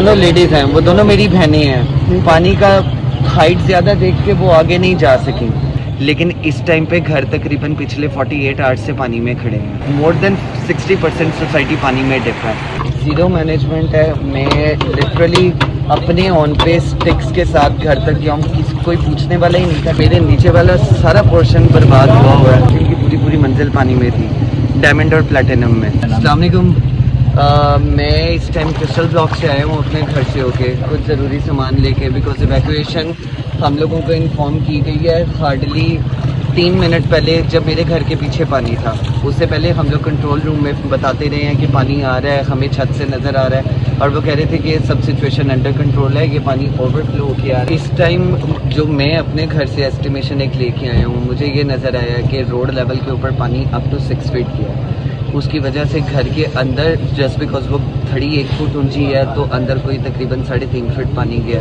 दोनों लेडीज हैं, वो दोनों मेरी बहनें हैं। पानी का हाइट ज़्यादा देख के वो आगे नहीं जा सकी, लेकिन इस टाइम पे घर तकरीबन पिछले 48 आवर्स से पानी में खड़े हैं। मोर देन 60% सोसाइटी पानी में डिप है। ज़ीरो मैनेजमेंट है। मैं लिटरली अपने ऑन पे स्टिक्स के साथ घर तक गया हूँ, कोई पूछने वाला ही नहीं था। मेरे नीचे वाला सारा पोर्शन बर्बाद हुआ हुआ है, क्योंकि पूरी मंजिल पानी में थी, डायमंड और प्लेटिनम में। अस्सलाम वालेकुम। मैं इस टाइम क्रिस्टल ब्लॉक से आया हूँ अपने घर से होके, कुछ ज़रूरी सामान लेके, बिकॉज इवैक्यूएशन हम लोगों को इन्फॉर्म की गई है हार्डली 3 मिनट पहले, जब मेरे घर के पीछे पानी था। उससे पहले हम लोग कंट्रोल रूम में बताते रहे हैं कि पानी आ रहा है, हमें छत से नज़र आ रहा है, और वो कह रहे थे कि सब सिचुएशन अंडर कंट्रोल है, ये पानी ओवरफ्लो होके आ रहा है। इस टाइम जो मैं अपने घर से एस्टिमेशन एक लेके आया हूँ, मुझे ये नज़र आया कि रोड लेवल के ऊपर पानी अप टू 6 फीट की है। उसकी वजह से घर के अंदर, जस्ट बिकॉज वो धड़ी 1 फुट ऊंची है, तो अंदर कोई तकरीबन 3.5 फीट पानी गया,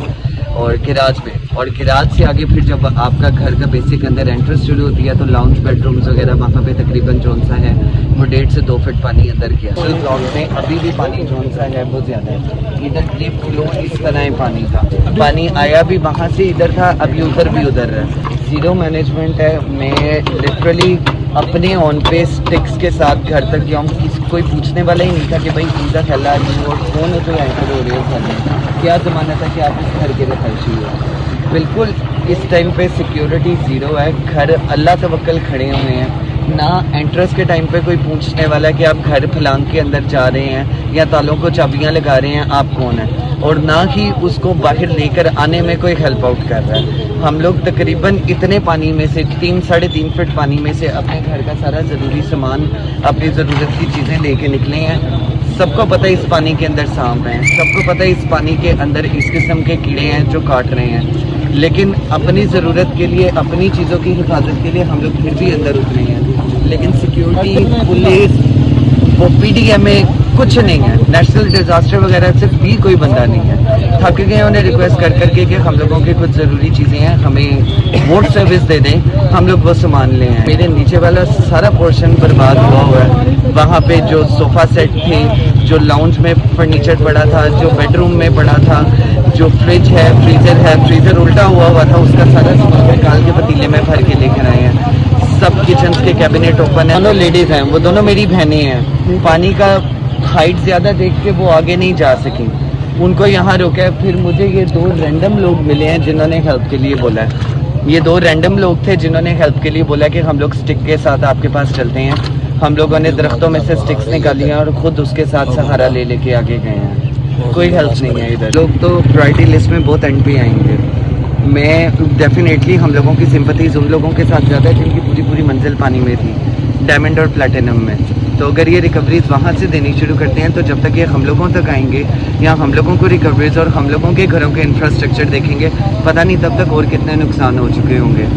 और गिराज में, और गिराज से आगे फिर जब आपका घर का बेसिक अंदर एंट्रेंस शुरू होती है, तो लाउंज बेडरूम्स वगैरह वहाँ पे तकरीबन जोन सा है वो 1.5 से 2 फीट पानी अंदर गया। तो ब्लॉक में अभी भी पानी जोन सा है वो ज़्यादा है। इधर ये फ्लो इस तरह पानी था, पानी आया भी वहाँ से इधर था, अभी उधर भी उधर है। ज़ीरो मैनेजमेंट है। मैं लिटरली अपने ऑन पे स्टिक्स के साथ घर तक गया हूँ, कोई पूछने वाला ही नहीं था कि भाई इनका फैला नहीं, और कौन है जो एंटर हो रहे हो घर में, क्या ज़माना था कि आप इस घर के रहायशी हो। बिल्कुल इस टाइम पे सिक्योरिटी ज़ीरो है। घर अल्लाह तवक्कल खड़े हुए हैं, ना एंट्रेंस के टाइम पे कोई पूछने वाला कि आप घर फलांग के अंदर जा रहे हैं या तालों को चाबियां लगा रहे हैं, आप कौन हैं, और ना ही उसको बाहर लेकर आने में कोई हेल्प आउट कर रहा है। हम लोग तकरीबन इतने पानी में से 3-3.5 फीट पानी में से अपने घर का सारा ज़रूरी सामान, अपनी ज़रूरत की चीज़ें लेके निकले हैं। सबको पता है इस पानी के अंदर सांप हैं, सबको पता है इस पानी के अंदर इस किस्म के कीड़े हैं जो काट रहे हैं, लेकिन अपनी ज़रूरत के लिए, अपनी चीज़ों की हिफाजत के लिए हम लोग फिर भी अंदर उतरे हैं। लेकिन सिक्योरिटी, पुलिस, वो PDM में कुछ नहीं है, नेशनल डिज़ास्टर वगैरह से भी कोई बंदा नहीं है। थक गए उन्हें रिक्वेस्ट कर करके कि हम लोगों की कुछ ज़रूरी चीज़ें हैं, हमें वोट सर्विस दे दें, हम लोग वो सामान लें। मेरे नीचे वाला सारा पोर्शन बर्बाद हुआ हुआ है। वहाँ पे जो सोफ़ा सेट थे, जो लाउंज में फर्नीचर पड़ा था, जो बेडरूम में पड़ा था, जो फ्रिज है, फ्रीज़र उल्टा हुआ था, उसका सारा सामान निकाल के पतीले में भर के लेकर आए हैं। सब किचन के कैबिनेट ओपन है। दोनों लेडीज़ हैं, वो दोनों मेरी बहनें हैं। पानी का हाइट ज़्यादा देख के वो आगे नहीं जा सकी, उनको यहाँ रोका है। फिर मुझे ये 2 रैंडम लोग मिले हैं जिन्होंने हेल्प के लिए बोला है। ये 2 रैंडम लोग थे जिन्होंने हेल्प के लिए बोला कि हम लोग स्टिक के साथ आपके पास चलते हैं। हम लोगों ने दरख्तों में से स्टिक्स निकाली हैं और ख़ुद उसके साथ सहारा ले लेके आगे गए हैं। कोई हेल्प नहीं है इधर। लोग तो प्रायोरिटी लिस्ट में बहुत एंड पे आएंगे। मैं डेफिनेटली हम लोगों की सिंपथीज़ उन लोगों के साथ ज़्यादा है जिनकी पूरी मंजिल पानी में थी, डायमंड और प्लेटिनम में। तो अगर ये रिकवरीज वहाँ से देनी शुरू करते हैं, तो जब तक ये हम लोगों तक आएंगे या हम लोगों को रिकवरीज और हम लोगों के घरों के इंफ्रास्ट्रक्चर देखेंगे, पता नहीं तब तक और कितने नुकसान हो चुके होंगे।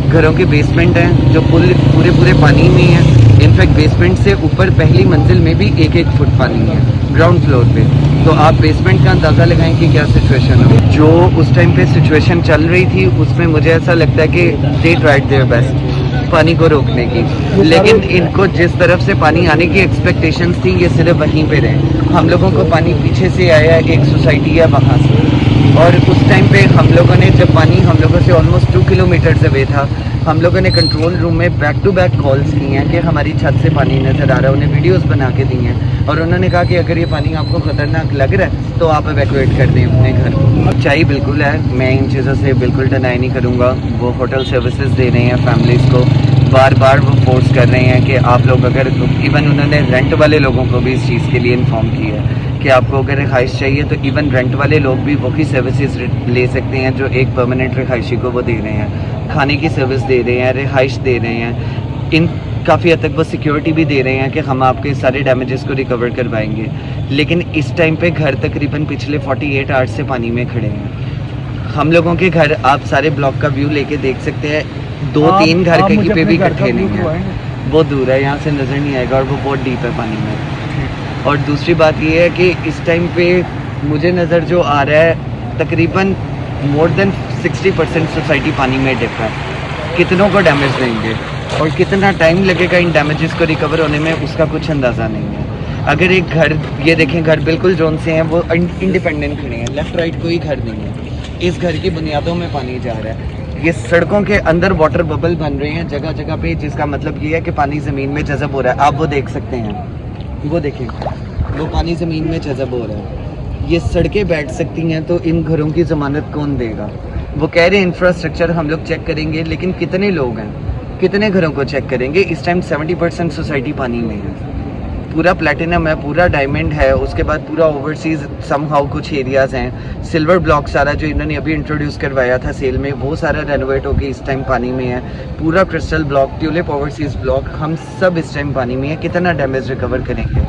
घरों के बेसमेंट हैं जो पूरे पानी में है। इनफैक्ट बेसमेंट से ऊपर पहली मंजिल में भी 1-1 फुट पानी है ग्राउंड फ्लोर पे। तो आप बेसमेंट का अंदाज़ा लगाएं कि क्या सिचुएशन हो। जो उस टाइम पे सिचुएशन चल रही थी, उसमें मुझे ऐसा लगता है कि दे ट्राइड देयर बेस्ट पानी को रोकने की, लेकिन इनको जिस तरफ से पानी आने की एक्सपेक्टेशंस थी, ये सिर्फ वहीं पे रहे। हम लोगों को पानी पीछे से आया, एक सोसाइटी है वहाँ से, और उस टाइम पे हम लोगों ने, जब पानी हम लोगों से ऑलमोस्ट 2 किलोमीटर अवे था, हम लोगों ने कंट्रोल रूम में बैक टू बैक कॉल्स की हैं कि हमारी छत से पानी नज़र आ रहा है, उन्हें वीडियोस बना के दी हैं, और उन्होंने कहा कि अगर ये पानी आपको ख़तरनाक लग रहा है तो आप एवैक्यूएट कर दें अपने घर को। सच्चाई बिल्कुल है, मैं इन चीज़ों से बिल्कुल डिनाई नहीं करूँगा। वो होटल सर्विसेज दे रहे हैं फैमिलीज़ को, बार बार वो फोर्स कर रहे हैं कि आप लोग अगर, इवन उन्होंने रेंट वाले लोगों को भी इस चीज़ के लिए इन्फॉर्म किया है कि आपको अगर रिहाइश चाहिए तो इवन रेंट वाले लोग भी वही सर्विसेज ले सकते हैं जो एक परमानेंट रिहायशी को वो दे रहे हैं। खाने की सर्विस दे रहे हैं, रिहाइश दे रहे हैं, इन काफ़ी हद तक वो सिक्योरिटी भी दे रहे हैं कि हम आपके सारे डैमेजेस को रिकवर करवाएंगे। लेकिन इस टाइम पे घर तकरीबन पिछले 48 आवर्स से पानी में खड़े हैं। हम लोगों के घर, आप सारे ब्लॉक का व्यू लेके देख सकते हैं, 2-3 घर कहीं पे भी इकट्ठे नहीं है, बहुत दूर है, यहाँ से नज़र नहीं आएगा, और वो बहुत डीप है पानी में। और दूसरी बात ये है कि इस टाइम पे मुझे नज़र जो आ रहा है, तकरीबन मोर देन 60% सोसाइटी पानी में डिप है। कितनों को डैमेज देंगे और कितना टाइम लगेगा इन डैमेजेस को रिकवर होने में, उसका कुछ अंदाज़ा नहीं है। अगर एक घर, ये देखें घर बिल्कुल जोन से हैं, वो इंडिपेंडेंट खड़े हैं, लेफ्ट राइट कोई घर नहीं है, इस घर की बुनियादों में पानी जा रहा है। ये सड़कों के अंदर वाटर बबल बन रहे हैं जगह जगह पे, जिसका मतलब ये है कि पानी ज़मीन में जज़ब हो रहा है। आप वो देख सकते हैं, वो देखें, वो पानी ज़मीन में जज़ब हो रहा है। ये सड़कें बैठ सकती हैं तो इन घरों की ज़मानत कौन देगा? वो कह रहे हैं इंफ्रास्ट्रक्चर हम लोग चेक करेंगे, लेकिन कितने लोग हैं, कितने घरों को चेक करेंगे? इस टाइम 70% सोसाइटी पानी में है, पूरा प्लेटिनम है, पूरा डायमंड है, उसके बाद पूरा ओवरसीज समहाउ कुछ एरियाज़ हैं, सिल्वर ब्लॉक सारा जो इन्होंने अभी इंट्रोड्यूस करवाया था सेल में, वो सारा रेनोवेट होकर इस टाइम पानी में है। पूरा crystal block, tulip overseas block, हम सब इस टाइम पानी में है। कितना डैमेज रिकवर करेंगे?